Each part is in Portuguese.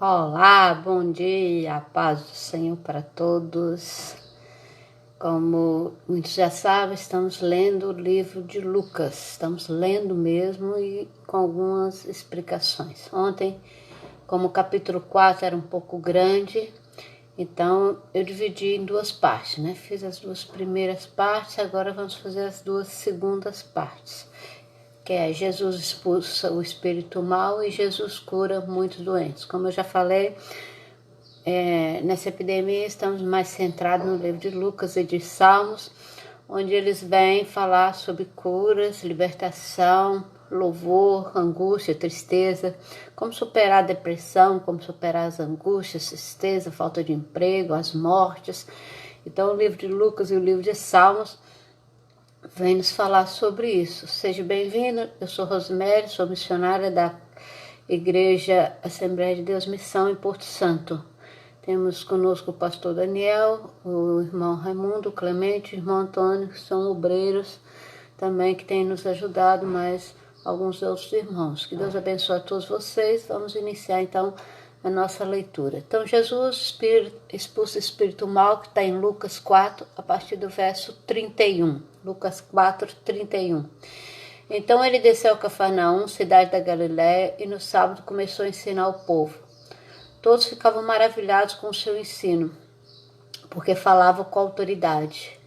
Olá, bom dia, paz do Senhor para todos. Como muitos já sabem, estamos lendo o livro de Lucas. Estamos lendo mesmo e com algumas explicações. Ontem, como o capítulo 4 era um pouco grande, então eu dividi em duas partes, né? Fiz as duas primeiras partes, agora vamos fazer as duas segundas partes. Que é Jesus expulsa o espírito mau e Jesus cura muitos doentes. Como eu já falei, nessa epidemia estamos mais centrados no livro de Lucas e de Salmos, onde eles vêm falar sobre curas, libertação, louvor, angústia, tristeza, como superar a depressão, como superar as angústias, tristeza, falta de emprego, as mortes. Então o livro de Lucas e o livro de Salmos vem nos falar sobre isso. Seja bem-vindo, eu sou Rosemary, sou missionária da Igreja Assembleia de Deus Missão em Porto Santo. Temos conosco o pastor Daniel, o irmão Raimundo, o Clemente, o irmão Antônio, que são obreiros também que têm nos ajudado, mas alguns outros irmãos. Que Deus abençoe a todos vocês. Vamos iniciar então a nossa leitura. Então Jesus expulsa o espírito mau, que está em Lucas 4, a partir do verso 31. Lucas 4, 31. Então ele desceu a Cafarnaum, cidade da Galiléia, e no sábado começou a ensinar o povo. Todos ficavam maravilhados com o seu ensino, porque falava com autoridade.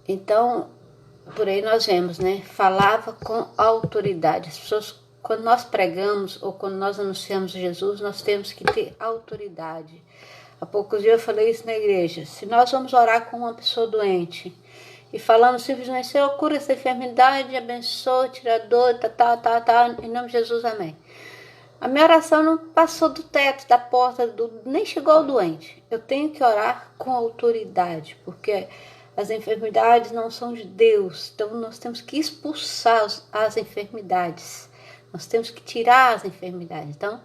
Então, por aí nós vemos, né? Falava com autoridade. As pessoas, quando nós pregamos ou quando nós anunciamos Jesus, nós temos que ter autoridade. Há poucos dias eu falei isso na igreja. Se nós vamos orar com uma pessoa doente e falamos simplesmente, Senhor, cura essa enfermidade, abençoa, tira a dor, em nome de Jesus, amém. A minha oração não passou do teto, da porta, nem chegou ao doente. Eu tenho que orar com autoridade, porque as enfermidades não são de Deus. Então nós temos que expulsar as enfermidades. Nós temos que tirar as enfermidades. Então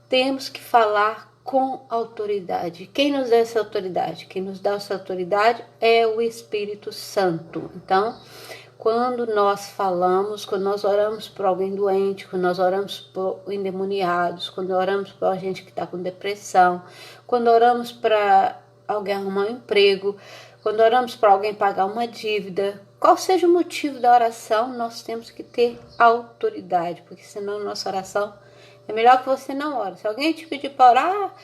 temos que falar com autoridade. Quem nos dá essa autoridade? Quem nos dá essa autoridade é o Espírito Santo. Então, quando nós falamos, quando nós oramos por alguém doente, quando nós oramos por endemoniados, quando oramos por gente que está com depressão, quando oramos para alguém arrumar um emprego, quando oramos para alguém pagar uma dívida, qual seja o motivo da oração, nós temos que ter autoridade, porque senão nossa oração é melhor que você não ore. Se alguém te pedir para orar,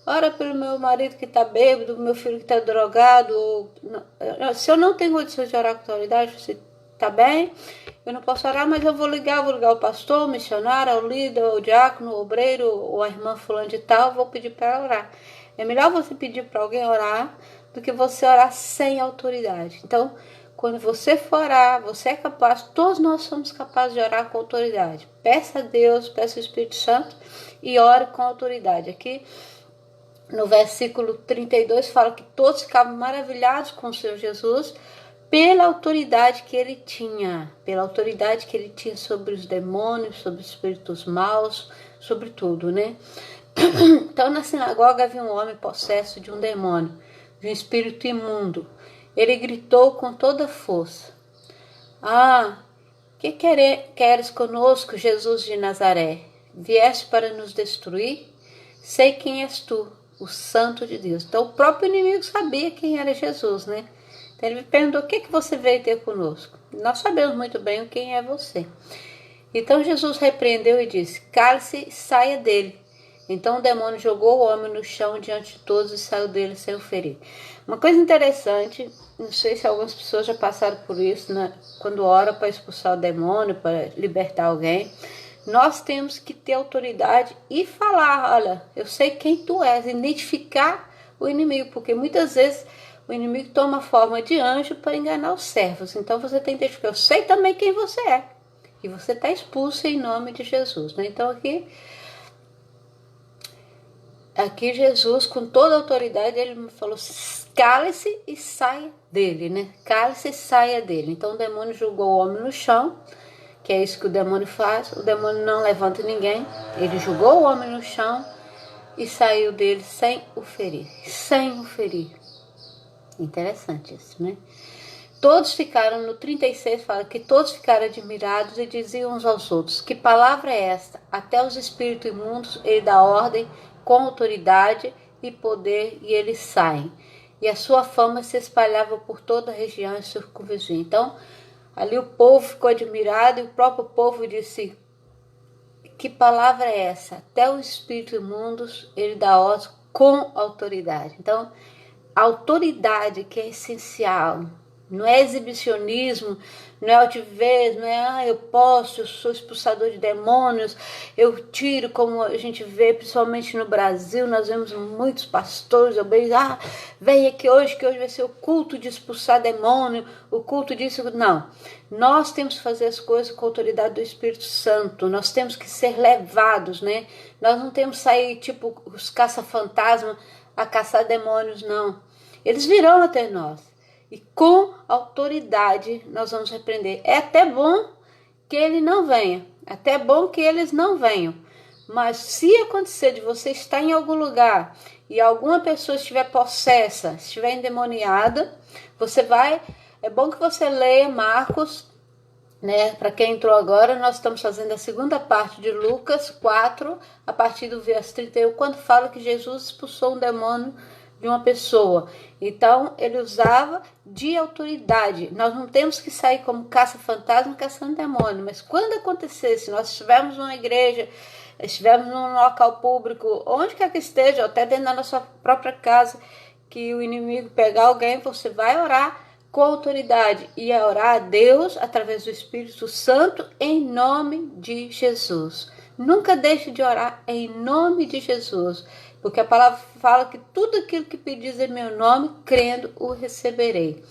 ora pelo meu marido que está bêbado, meu filho que está drogado. Se eu não tenho condição de orar com autoridade, você está bem, eu não posso orar, mas eu vou ligar o pastor, o missionário, o líder, o diácono, o obreiro, ou a irmã fulano de tal, vou pedir para ela orar. É melhor você pedir para alguém orar do que você orar sem autoridade. Então, quando você for orar, você é capaz, todos nós somos capazes de orar com autoridade. Peça a Deus, peça ao Espírito Santo e ore com autoridade. Aqui no versículo 32 fala que todos ficavam maravilhados com o Senhor Jesus pela autoridade que ele tinha, sobre os demônios, sobre os espíritos maus, sobre tudo, né? Então na sinagoga havia um homem possesso de um demônio, de um espírito imundo. Ele gritou com toda força: que queres conosco, Jesus de Nazaré? Vieste para nos destruir? Sei quem és tu, o Santo de Deus. Então o próprio inimigo sabia quem era Jesus, né? Então ele me perguntou: o que você veio ter conosco? Nós sabemos muito bem quem é você. Então Jesus repreendeu e disse: cale-se e saia dele. Então o demônio jogou o homem no chão diante de todos e saiu dele sem o ferir. Uma coisa interessante, não sei se algumas pessoas já passaram por isso, né? Quando ora para expulsar o demônio, para libertar alguém, nós temos que ter autoridade e falar: olha, eu sei quem tu és, identificar o inimigo, porque muitas vezes o inimigo toma forma de anjo para enganar os servos. Então você tem que identificar: eu sei também quem você é, e você está expulso em nome de Jesus, né? Então aqui Jesus, com toda a autoridade, ele me falou: cale-se e saia dele, né? Cale-se e saia dele. Então o demônio jogou o homem no chão, que é isso que o demônio faz. O demônio não levanta ninguém. Ele jogou o homem no chão e saiu dele sem o ferir. Sem o ferir. Interessante isso, né? Todos ficaram, no 36 fala que todos ficaram admirados e diziam uns aos outros: que palavra é esta? Até os espíritos imundos ele dá ordem com autoridade e poder e eles saem. E a sua fama se espalhava por toda a região e circunvizinha. Então, ali o povo ficou admirado e o próprio povo disse: que palavra é essa? Até os espíritos imundos ele dá ordem com autoridade. Então, a autoridade que é essencial. Não é exibicionismo, não é altivez, não é eu posso, eu sou expulsador de demônios, eu tiro, como a gente vê, principalmente no Brasil, nós vemos muitos pastores, vem aqui hoje, que hoje vai ser o culto de expulsar demônio, o culto disso. Não, nós temos que fazer as coisas com a autoridade do Espírito Santo, nós temos que ser levados, né? Nós não temos que sair tipo os caça-fantasma a caçar demônios, não. Eles virão até nós. E com autoridade nós vamos repreender. É até bom que ele não venha. É até bom que eles não venham. Mas se acontecer de você estar em algum lugar e alguma pessoa estiver possessa, estiver endemoniada, você vai... É bom que você leia Marcos, né? Para quem entrou agora, nós estamos fazendo a segunda parte de Lucas 4, a partir do verso 31, quando fala que Jesus expulsou um demônio de uma pessoa. Então ele usava de autoridade. Nós não temos que sair como caça-fantasma, caçando demônio, mas quando acontecer, se nós estivermos numa igreja, estivermos num local público, onde quer que esteja, até dentro da nossa própria casa, que o inimigo pegar alguém, você vai orar com autoridade e a orar a Deus através do Espírito Santo em nome de Jesus. Nunca deixe de orar em nome de Jesus, porque a palavra fala que tudo aquilo que pedis em meu nome, crendo, o receberei.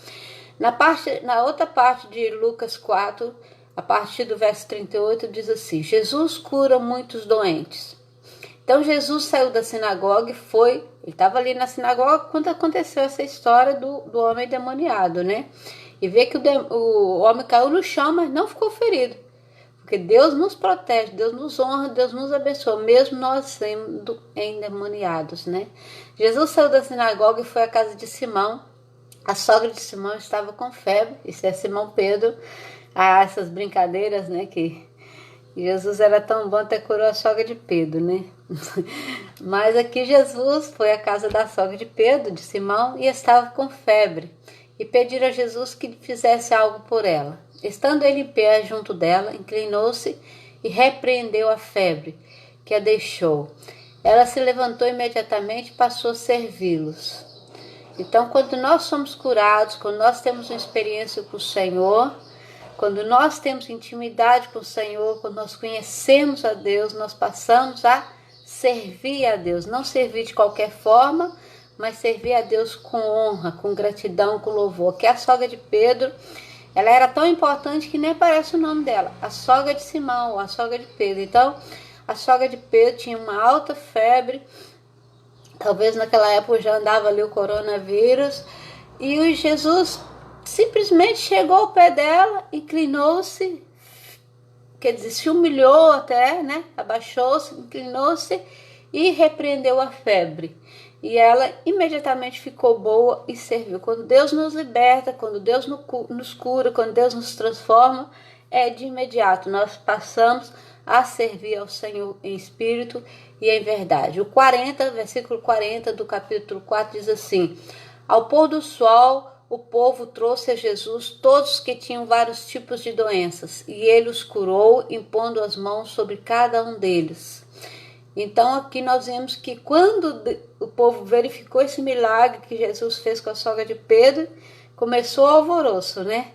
Na outra parte de Lucas 4, a partir do verso 38, diz assim: Jesus cura muitos doentes. Então Jesus saiu da sinagoga e foi, ele estava ali na sinagoga quando aconteceu essa história do homem demoniado, né? E vê que o homem caiu no chão, mas não ficou ferido. Porque Deus nos protege, Deus nos honra, Deus nos abençoa, mesmo nós sendo endemoniados, né? Jesus saiu da sinagoga e foi à casa de Simão. A sogra de Simão estava com febre, isso é Simão Pedro. Essas brincadeiras, né? Que Jesus era tão bom, até curou a sogra de Pedro, né? Mas aqui Jesus foi à casa da sogra de Pedro, de Simão, e estava com febre. E pediram a Jesus que fizesse algo por ela. Estando ele em pé junto dela, inclinou-se e repreendeu a febre, que a deixou. Ela se levantou imediatamente e passou a servi-los. Então, quando nós somos curados, quando nós temos uma experiência com o Senhor, quando nós temos intimidade com o Senhor, quando nós conhecemos a Deus, nós passamos a servir a Deus. Não servir de qualquer forma, mas servir a Deus com honra, com gratidão, com louvor. Que a sogra de Pedro... Ela era tão importante que nem aparece o nome dela. A sogra de Simão, a sogra de Pedro. Então, a sogra de Pedro tinha uma alta febre. Talvez naquela época já andava ali o coronavírus. E o Jesus simplesmente chegou ao pé dela, inclinou-se, quer dizer, se humilhou até, né? Abaixou-se, inclinou-se e repreendeu a febre. E ela imediatamente ficou boa e serviu. Quando Deus nos liberta, quando Deus nos cura, quando Deus nos transforma, é de imediato. Nós passamos a servir ao Senhor em espírito e em verdade. O 40, versículo 40 do capítulo 4 diz assim: ao pôr do sol, o povo trouxe a Jesus todos que tinham vários tipos de doenças, e ele os curou, impondo as mãos sobre cada um deles. Então aqui nós vemos que quando o povo verificou esse milagre que Jesus fez com a sogra de Pedro, começou o alvoroço, né?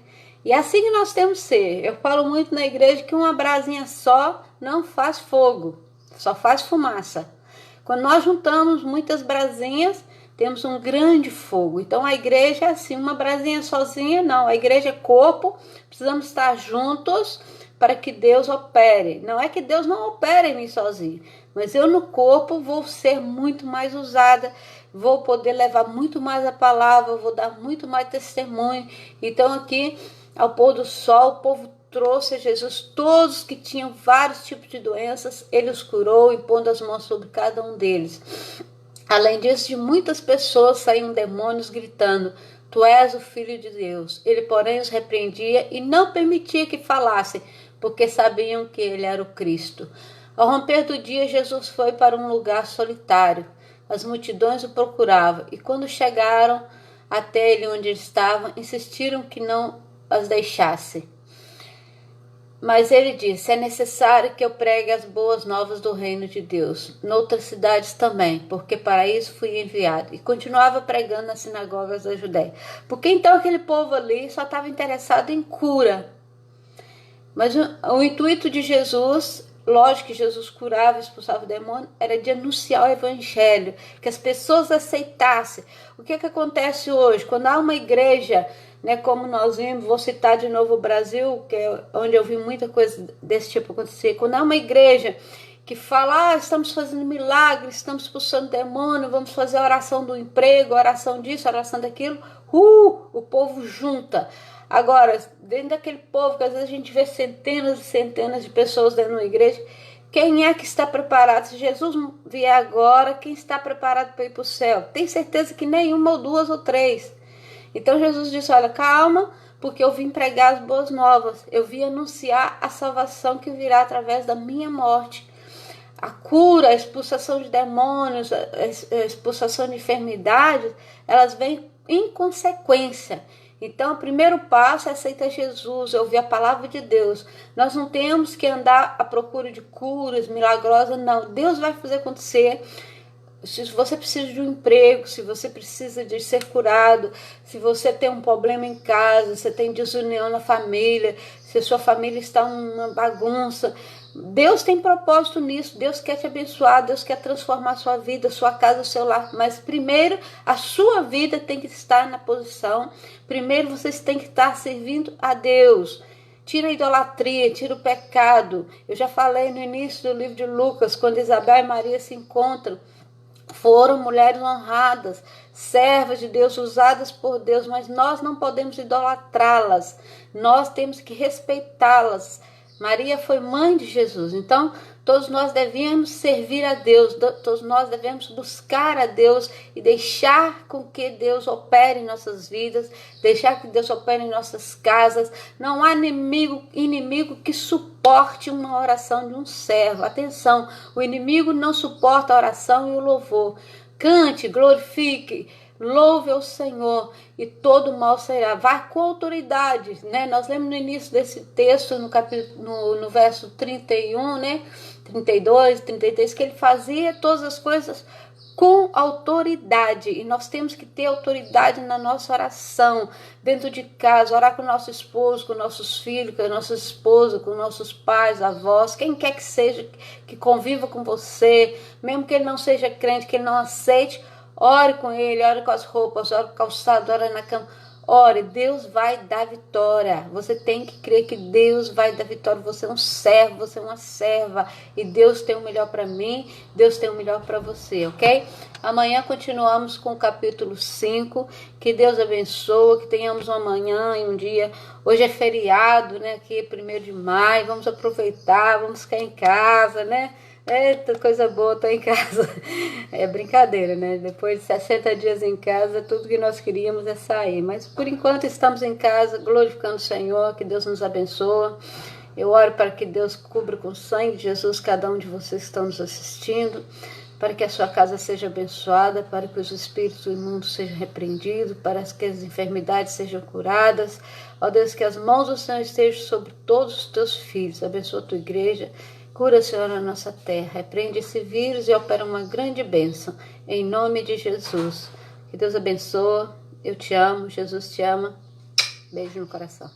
E é assim que nós temos que ser. Eu falo muito na igreja que uma brasinha só não faz fogo, só faz fumaça. Quando nós juntamos muitas brasinhas, temos um grande fogo. Então a igreja é assim, uma brasinha sozinha não. A igreja é corpo, precisamos estar juntos para que Deus opere. Não é que Deus não opere em mim sozinho, mas eu no corpo vou ser muito mais usada, vou poder levar muito mais a palavra, vou dar muito mais testemunho. Então aqui, ao pôr do sol, o povo trouxe a Jesus todos que tinham vários tipos de doenças, ele os curou, impondo as mãos sobre cada um deles. Além disso, de muitas pessoas saíam demônios gritando: tu és o Filho de Deus. Ele, porém, os repreendia e não permitia que falassem, porque sabiam que ele era o Cristo. Ao romper do dia, Jesus foi para um lugar solitário. As multidões o procuravam, e quando chegaram até ele onde estavam, insistiram que não as deixasse. Mas ele disse, é necessário que eu pregue as boas novas do reino de Deus, noutras cidades também, porque para isso fui enviado. E continuava pregando nas sinagogas da Judéia. Porque então aquele povo ali só estava interessado em cura. Mas o intuito de Jesus, lógico que Jesus curava e expulsava o demônio, era de anunciar o evangelho, que as pessoas aceitassem. O que acontece hoje? Quando há uma igreja, né, como nós vimos, vou citar de novo o Brasil, que é onde eu vi muita coisa desse tipo acontecer. Quando há uma igreja que fala, estamos fazendo milagres, estamos expulsando demônio, vamos fazer a oração do emprego, a oração disso, a oração daquilo, o povo junta. Agora, dentro daquele povo, que às vezes a gente vê centenas e centenas de pessoas dentro de uma igreja, quem é que está preparado? Se Jesus vier agora, quem está preparado para ir para o céu? Tem certeza que nenhuma ou duas ou três. Então Jesus disse, olha, calma, porque eu vim pregar as boas novas. Eu vim anunciar a salvação que virá através da minha morte. A cura, a expulsação de demônios, a expulsação de enfermidades, elas vêm em consequência. Então, o primeiro passo é aceitar Jesus, é ouvir a palavra de Deus. Nós não temos que andar à procura de curas milagrosas, não. Deus vai fazer acontecer. Se você precisa de um emprego, se você precisa de ser curado, se você tem um problema em casa, se tem desunião na família, se a sua família está uma bagunça, Deus tem propósito nisso, Deus quer te abençoar, Deus quer transformar a sua vida, a sua casa, o seu lar, mas primeiro a sua vida tem que estar na posição, primeiro vocês têm que estar servindo a Deus. Tira a idolatria, tira o pecado. Eu já falei no início do livro de Lucas, quando Isabel e Maria se encontram, foram mulheres honradas, servas de Deus, usadas por Deus, mas nós não podemos idolatrá-las, nós temos que respeitá-las. Maria foi mãe de Jesus, então todos nós devemos servir a Deus, todos nós devemos buscar a Deus e deixar com que Deus opere em nossas vidas, deixar que Deus opere em nossas casas. Não há inimigo que suporte uma oração de um servo. Atenção, o inimigo não suporta a oração e o louvor. Cante, glorifique, louve ao Senhor e todo mal será. Vá com autoridade, né? Nós lemos no início desse texto, no verso 31, né? 32, 33, que ele fazia todas as coisas com autoridade. E nós temos que ter autoridade na nossa oração, dentro de casa, orar com o nosso esposo, com nossos filhos, com a nossa esposa, com nossos pais, avós, quem quer que seja, que conviva com você, mesmo que ele não seja crente, que ele não aceite, ore com ele, ore com as roupas, ore com o calçado, ore na cama. Ore, Deus vai dar vitória. Você tem que crer que Deus vai dar vitória. Você é um servo, você é uma serva. E Deus tem o melhor para mim, Deus tem o melhor para você, ok? Amanhã continuamos com o capítulo 5. Que Deus abençoe, que tenhamos uma manhã e um dia. Hoje é feriado, né? Aqui é 1º de maio. Vamos aproveitar, vamos ficar em casa, né? Eita, coisa boa, tô em casa. É brincadeira, né? Depois de 60 dias em casa, tudo que nós queríamos é sair. Mas por enquanto estamos em casa, glorificando o Senhor, que Deus nos abençoe. Eu oro para que Deus cubra com o sangue de Jesus cada um de vocês que estão nos assistindo, para que a sua casa seja abençoada, para que os espíritos imundos sejam repreendidos, para que as enfermidades sejam curadas. Ó Deus, que as mãos do Senhor estejam sobre todos os teus filhos. Abençoa a tua igreja. Cura, Senhor, a nossa terra. Repreende esse vírus e opera uma grande bênção. Em nome de Jesus. Que Deus abençoe. Eu te amo. Jesus te ama. Beijo no coração.